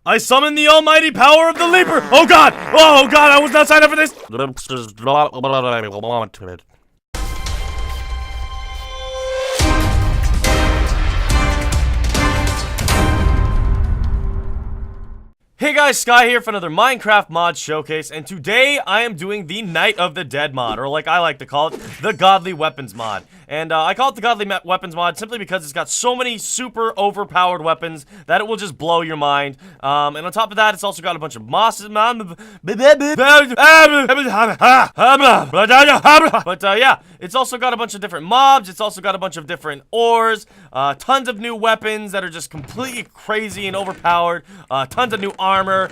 I summon the almighty power of the Leaper! Oh god! Oh god, I was not signed up for this! Hey guys, Sky here for another Minecraft mod showcase, and today I am doing the Night of the Dead mod, or like I like to call it, the Godly Weapons mod. And I call it the Godly Weapons mod simply because it's got so many super overpowered weapons that it will just blow your mind. And on top of that, it's also got a bunch of mosses. But yeah, it's also got a bunch of different mobs. It's also got a bunch of different ores, tons of new weapons that are just completely crazy and overpowered, tons of new armor,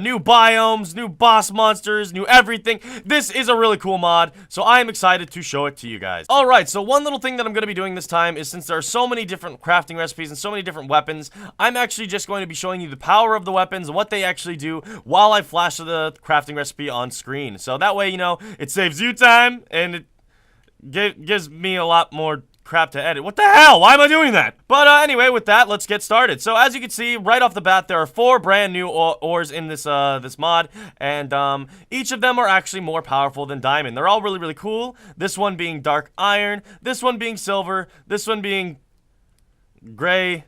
new biomes, new boss monsters, new everything. This is a really cool mod, so I am excited to show it to you guys. Alright, so one little thing that I'm going to be doing this time is, since there are so many different crafting recipes and so many different weapons, I'm actually just going to be showing you the power of the weapons and what they actually do while I flash the crafting recipe on screen. So that way, you know, it saves you time and it gives me a lot more crap to edit. What the hell? Why am I doing that? But anyway, with that, let's get started. So as you can see, right off the bat, there are 4 brand new ores in this this mod, and each of them are actually more powerful than diamond. They're all really, really cool. This one being dark iron, this one being silver, this one being gray,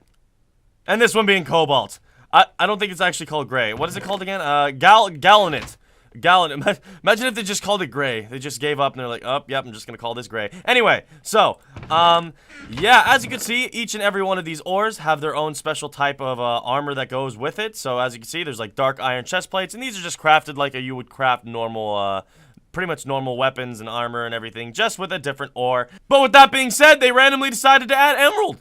and this one being cobalt. I don't think it's actually called gray. What is it called again? Galanite. Imagine if they just called it gray. They just gave up and they're like, oh, yep, I'm just gonna call this gray. Anyway, so, yeah, as you can see, each and every one of these ores have their own special type of armor that goes with it. So as you can see, there's like dark iron chest plates, and these are just crafted like you would craft normal, pretty much normal weapons and armor and everything, just with a different ore. But with that being said, they randomly decided to add emerald.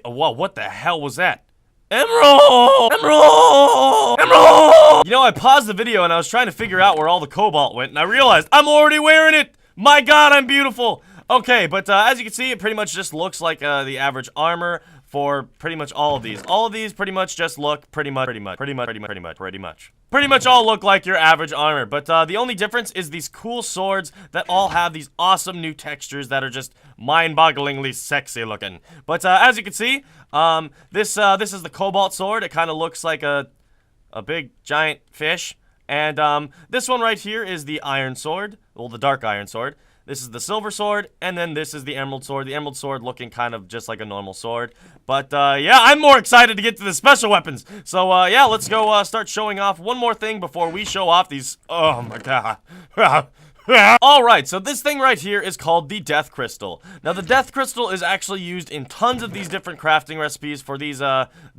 Whoa, what the hell was that? Emerald! Emerald! Emerald! You know, I paused the video and I was trying to figure out where all the cobalt went, and I realized I'm already wearing it! My god, I'm beautiful! Okay, but as you can see, it pretty much just looks like the average armor for pretty much all of these. All of these pretty much just look pretty much all look like your average armor. But the only difference is these cool swords that all have these awesome new textures that are just mind-bogglingly sexy looking. But as you can see, this is the cobalt sword. It kind of looks like a big giant fish. And this one right here is the iron sword, well, the dark iron sword. This is the silver sword, and then this is the emerald sword. The emerald sword looking kind of just like a normal sword. But, yeah, I'm more excited to get to the special weapons. So, yeah, let's go start showing off one more thing before we show off these... Oh, my god. Alright, so this thing right here is called the Death Crystal. Now, the Death Crystal is actually used in tons of these different crafting recipes for these,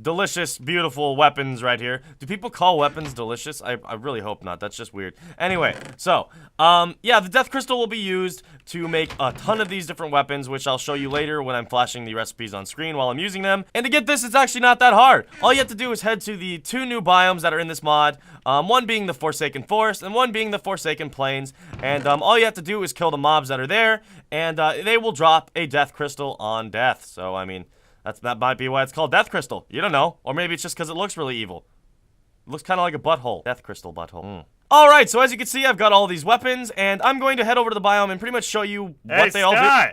delicious, beautiful weapons right here. Do people call weapons delicious? I really hope not. That's just weird. Anyway, so, yeah, the Death Crystal will be used to make a ton of these different weapons, which I'll show you later when I'm flashing the recipes on screen while I'm using them. And to get this, it's actually not that hard. All you have to do is head to the 2 new biomes that are in this mod, one being the Forsaken Forest and one being the Forsaken Plains. And all you have to do is kill the mobs that are there, and they will drop a Death Crystal on death. So, I mean, that might be why it's called Death Crystal. You don't know. Or maybe it's just because it looks really evil. It looks kind of like a butthole. Death Crystal butthole. Alright, so as you can see, I've got all these weapons, and I'm going to head over to the biome and pretty much show you what they all do.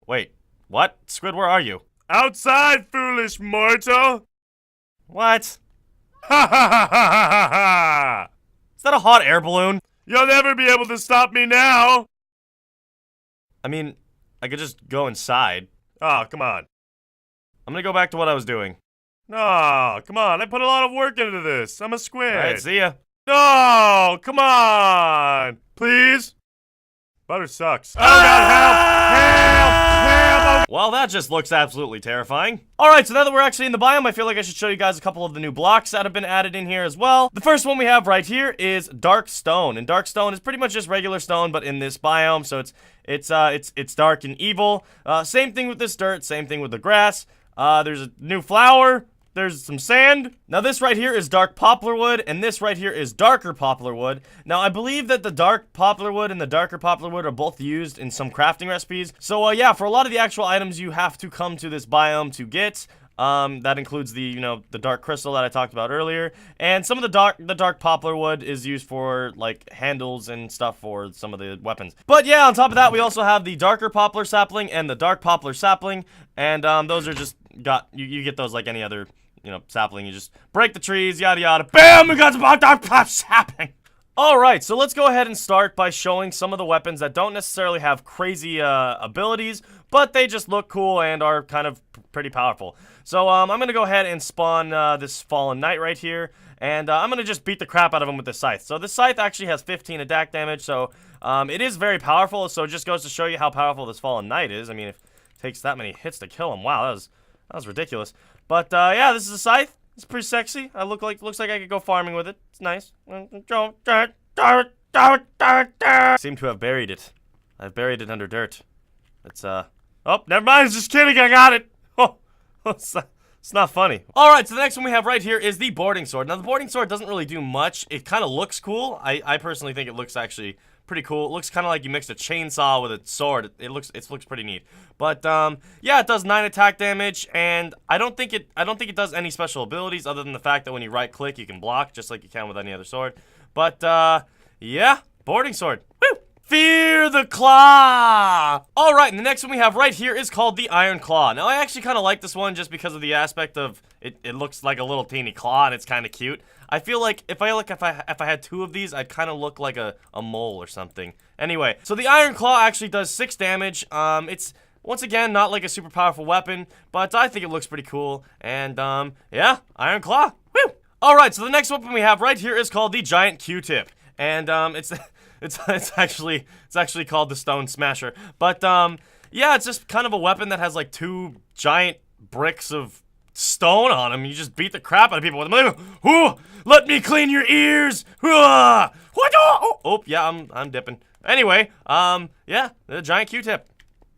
Wait, what? Squid, where are you? Outside, foolish mortal! What? Ha ha ha ha ha ha! Is that a hot air balloon? You'll never be able to stop me now! I mean, I could just go inside. Oh, come on. I'm gonna go back to what I was doing. No, come on. I put a lot of work into this. I'm a squid. Alright, see ya. No, come on. Please? Butter sucks. Oh, God, help! Help! Help! Well, that just looks absolutely terrifying. Alright, so now that we're actually in the biome, I feel like I should show you guys a couple of the new blocks that have been added in here as well. The first one we have right here is Dark Stone, and Dark Stone is pretty much just regular stone, but in this biome, so it's dark and evil. Same thing with this dirt, same thing with the grass. There's a new flower. There's some sand. Now this right here is dark poplar wood, and this right here is darker poplar wood. Now I believe that the dark poplar wood and the darker poplar wood are both used in some crafting recipes. So yeah, for a lot of the actual items you have to come to this biome to get. That includes the, the dark crystal that I talked about earlier, and some of the dark poplar wood is used for like handles and stuff for some of the weapons. But yeah, on top of that, we also have the darker poplar sapling and the dark poplar sapling, and those are just you get those like any other sapling. You just break the trees, yada yada. Bam! We got the sapling. Alright, so let's go ahead and start by showing some of the weapons that don't necessarily have crazy abilities, but they just look cool and are kind of pretty powerful. So I'm going to go ahead and spawn this Fallen Knight right here, and I'm going to just beat the crap out of him with the scythe. So this scythe actually has 15 attack damage, so it is very powerful, so it just goes to show you how powerful this Fallen Knight is. I mean, if it takes that many hits to kill him, wow, that was ridiculous. But yeah, this is a scythe. It's pretty sexy. Looks like I could go farming with it. It's nice. Seem to have buried it. I've buried it under dirt. It's oh, never mind. Just kidding. I got it. Oh, it's not funny. All right. So the next one we have right here is the boarding sword. Now the boarding sword doesn't really do much. It kind of looks cool. I personally think it looks actually pretty cool. It looks kind of like you mixed a chainsaw with a sword. It looks pretty neat. But yeah, it does 9 attack damage, and I don't think it does any special abilities other than the fact that when you right click, you can block just like you can with any other sword. But yeah, boarding sword. Woo! Fear the Claw! Alright, and the next one we have right here is called the Iron Claw. Now, I actually kind of like this one just because of the aspect of it looks like a little teeny claw and it's kind of cute. I feel like if I had 2 of these, I'd kind of look like a mole or something. Anyway, so the Iron Claw actually does 6 damage. It's, once again, not like a super powerful weapon, but I think it looks pretty cool. And, yeah, Iron Claw. Woo! Alright, so the next weapon we have right here is called the Giant Q-Tip. And, it's actually called the Stone Smasher. But, yeah, it's just kind of a weapon that has, like, 2 giant bricks of stone on them. You just beat the crap out of people with them. Ooh, let me clean your ears. Oh, yeah, I'm dipping. Anyway, yeah, the Giant Q-Tip.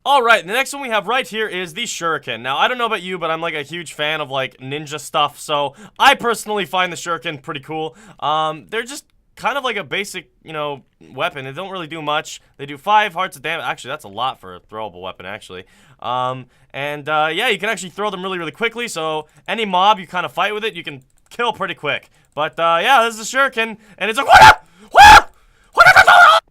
Alright, the next one we have right here is the Shuriken. Now, I don't know about you, but I'm like a huge fan of like ninja stuff, so I personally find the Shuriken pretty cool. They're just kind of like a basic, weapon. They don't really do much. They do 5 hearts of damage. Actually, that's a lot for a throwable weapon, actually. Yeah, you can actually throw them really, really quickly, so any mob you kind of fight with it, you can kill pretty quick. But, yeah, this is a Shuriken, and it's like,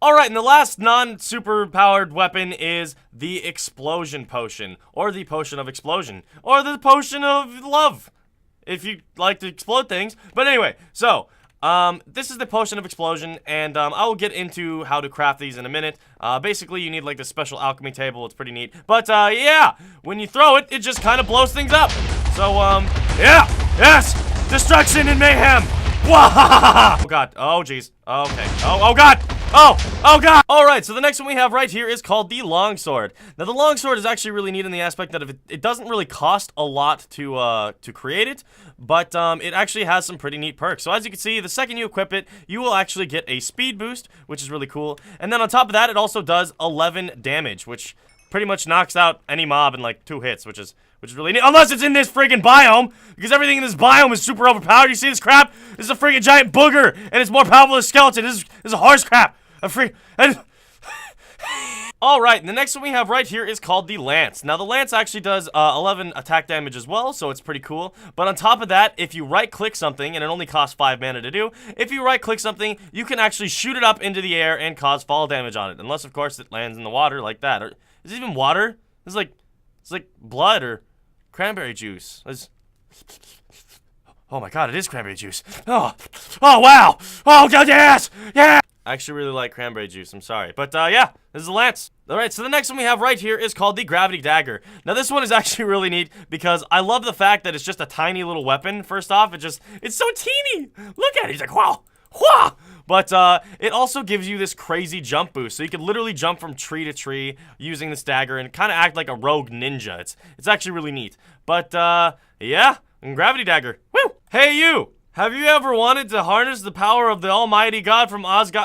Alright, and the last non-super powered weapon is the Explosion Potion, or the Potion of Explosion, or the Potion of Love, if you like to explode things. But anyway, so, this is the Potion of Explosion, and I will get into how to craft these in a minute. Basically, you need like this special alchemy table. It's pretty neat. But, yeah, when you throw it, it just kind of blows things up. So, yeah, yes, destruction and mayhem. Wah! Oh, God. Oh, jeez. Okay. Oh, God. Oh, God! Alright, so the next one we have right here is called the Longsword. Now, the Longsword is actually really neat in the aspect that it doesn't really cost a lot to create it, but it actually has some pretty neat perks. So as you can see, the second you equip it, you will actually get a speed boost, which is really cool. And then on top of that, it also does 11 damage, which pretty much knocks out any mob in like 2 hits, which is really neat. Unless it's in this friggin' biome, because everything in this biome is super overpowered. You see this crap? This is a friggin' giant booger, and it's more powerful than a skeleton. This is a horse crap. Alright, and the next one we have right here is called the Lance. Now, the Lance actually does 11 attack damage as well, so it's pretty cool. But on top of that, if you right-click something, and it only costs 5 mana to do, if you right-click something, you can actually shoot it up into the air and cause fall damage on it. Unless, of course, it lands in the water like that. Or, is it even water? It's like blood or cranberry juice. Oh my God, it is cranberry juice. Oh wow. Oh God, yes, yeah. I actually really like cranberry juice, I'm sorry. But, yeah, this is the Lance. Alright, so the next one we have right here is called the Gravity Dagger. Now, this one is actually really neat because I love the fact that it's just a tiny little weapon, first off. It's so teeny. Look at it. He's like, wow, wah! But, it also gives you this crazy jump boost. So you can literally jump from tree to tree using this dagger and kind of act like a rogue ninja. It's actually really neat. But, yeah, Gravity Dagger. Woo! Hey, you! Have you ever wanted to harness the power of the almighty god from Asgard,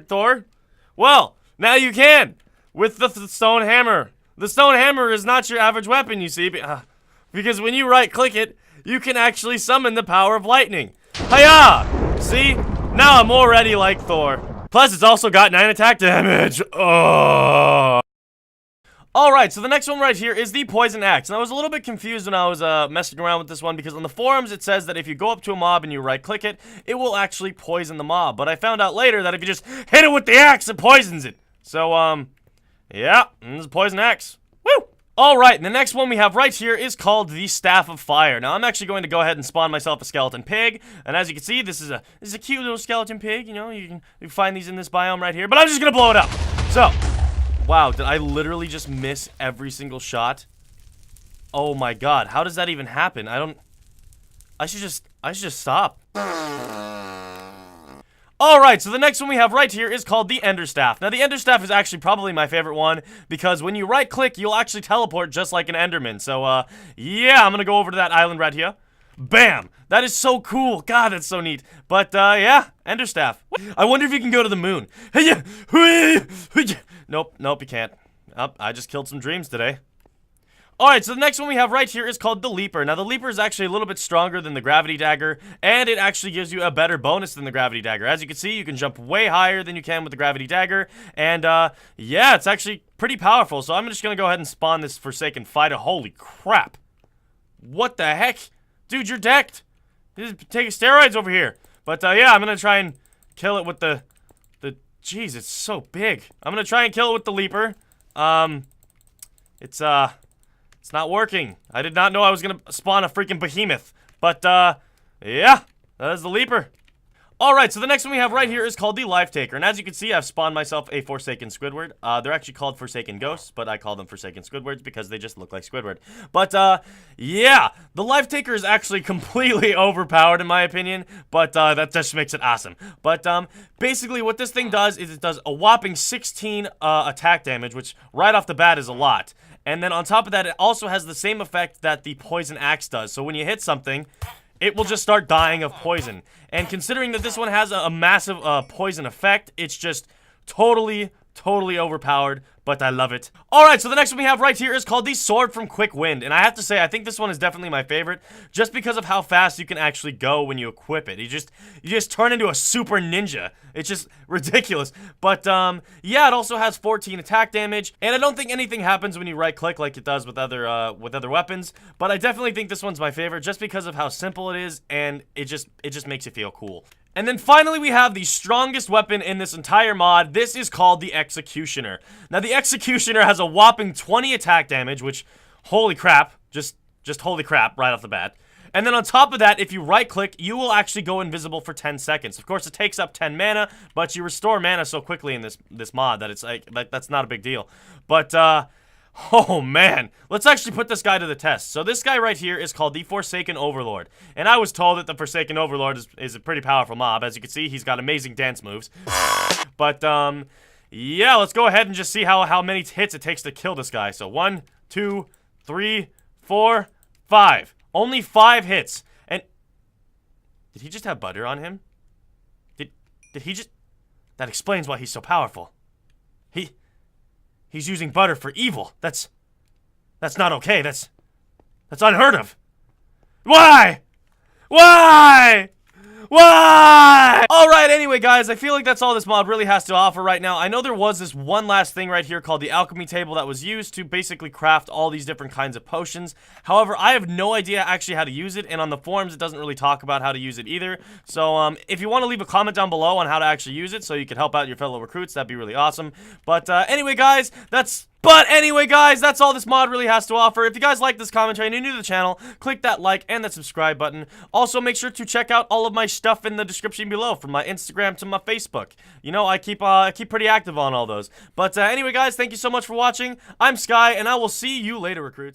Thor? Well, now you can, with the stone hammer. The stone hammer is not your average weapon, you see, because when you right-click it, you can actually summon the power of lightning. Hiya! See? Now I'm already like Thor. Plus, it's also got 9 attack damage. Oh. Alright, so the next one right here is the Poison Axe. And I was a little bit confused when I was messing around with this one because on the forums it says that if you go up to a mob and you right-click it, it will actually poison the mob. But I found out later that if you just hit it with the axe, it poisons it. So, yeah, this is Poison Axe. Woo! Alright, and the next one we have right here is called the Staff of Fire. Now, I'm actually going to go ahead and spawn myself a skeleton pig, and as you can see, this is a cute little skeleton pig, you know, you can find these in this biome right here, but I'm just gonna blow it up. So, wow, did I literally just miss every single shot? Oh my god, how does that even happen? I should just stop. Alright, so the next one we have right here is called the Ender Staff. Now, the Ender Staff is actually probably my favorite one, because when you right-click, you'll actually teleport just like an Enderman. So, yeah, I'm gonna go over to that island right here. Bam! That is so cool. God, that's so neat. But, yeah, Ender Staff. I wonder if you can go to the moon. Nope, you can't. Oh, I just killed some dreams today. Alright, so the next one we have right here is called the Leaper. Now, the Leaper is actually a little bit stronger than the Gravity Dagger, and it actually gives you a better bonus than the Gravity Dagger. As you can see, you can jump way higher than you can with the Gravity Dagger, and, yeah, it's actually pretty powerful. So I'm just gonna go ahead and spawn this Forsaken Fighter. Holy crap. What the heck? Dude, you're decked. You're taking steroids over here. But, yeah, I'm gonna try and kill it with the... Jeez, it's so big. I'm gonna try and kill it with the Leaper. It's not working. I did not know I was gonna spawn a freaking behemoth. But, yeah, that is the Leaper. Alright, so the next one we have right here is called the Life Taker. And as you can see, I've spawned myself a Forsaken Squidward. They're actually called Forsaken Ghosts, but I call them Forsaken Squidwards because they just look like Squidward. But, yeah, the Life Taker is actually completely overpowered in my opinion, but, that just makes it awesome. But, basically what this thing does is it does a whopping 16, attack damage, which right off the bat is a lot. And then on top of that, it also has the same effect that the Poison Axe does. So when you hit something, it will just start dying of poison. And considering that this one has a massive poison effect, it's just totally overpowered, but I love it. Alright, so the next one we have right here is called the Sword from Quick Wind. And I have to say, I think this one is definitely my favorite, just because of how fast you can actually go when you equip it. You just turn into a super ninja. It's just ridiculous. But, yeah, it also has 14 attack damage, and I don't think anything happens when you right-click like it does with other weapons, but I definitely think this one's my favorite just because of how simple it is, and it just makes you feel cool. And then finally, we have the strongest weapon in this entire mod. This is called the Executioner. Now, the Executioner has a whopping 20 attack damage, which, holy crap, just holy crap right off the bat. And then on top of that, if you right-click, you will actually go invisible for 10 seconds. Of course, it takes up 10 mana, but you restore mana so quickly in this mod that it's like that's not a big deal. But, oh man, let's actually put this guy to the test. So this guy right here is called the Forsaken Overlord. And I was told that the Forsaken Overlord is a pretty powerful mob. As you can see, he's got amazing dance moves. But, yeah, let's go ahead and just see how many hits it takes to kill this guy. So 1, 2, 3, 4, 5. Only 5 hits. And did he just have butter on him? Did he just... That explains why he's so powerful. He's using butter for evil. That's not okay. That's unheard of. Why? Why? Why? Alright, anyway, guys, I feel like that's all this mod really has to offer right now. I know there was this one last thing right here called the alchemy table that was used to basically craft all these different kinds of potions. However, I have no idea actually how to use it, and on the forums, it doesn't really talk about how to use it either. So, if you want to leave a comment down below on how to actually use it so you can help out your fellow recruits, that'd be really awesome. But, anyway, guys, that's all this mod really has to offer. If you guys like this commentary and you're new to the channel, click that like and that subscribe button. Also, make sure to check out all of my stuff in the description below, from my Instagram to my Facebook. You know, I keep pretty active on all those. But anyway, guys, thank you so much for watching. I'm Sky, and I will see you later, recruits.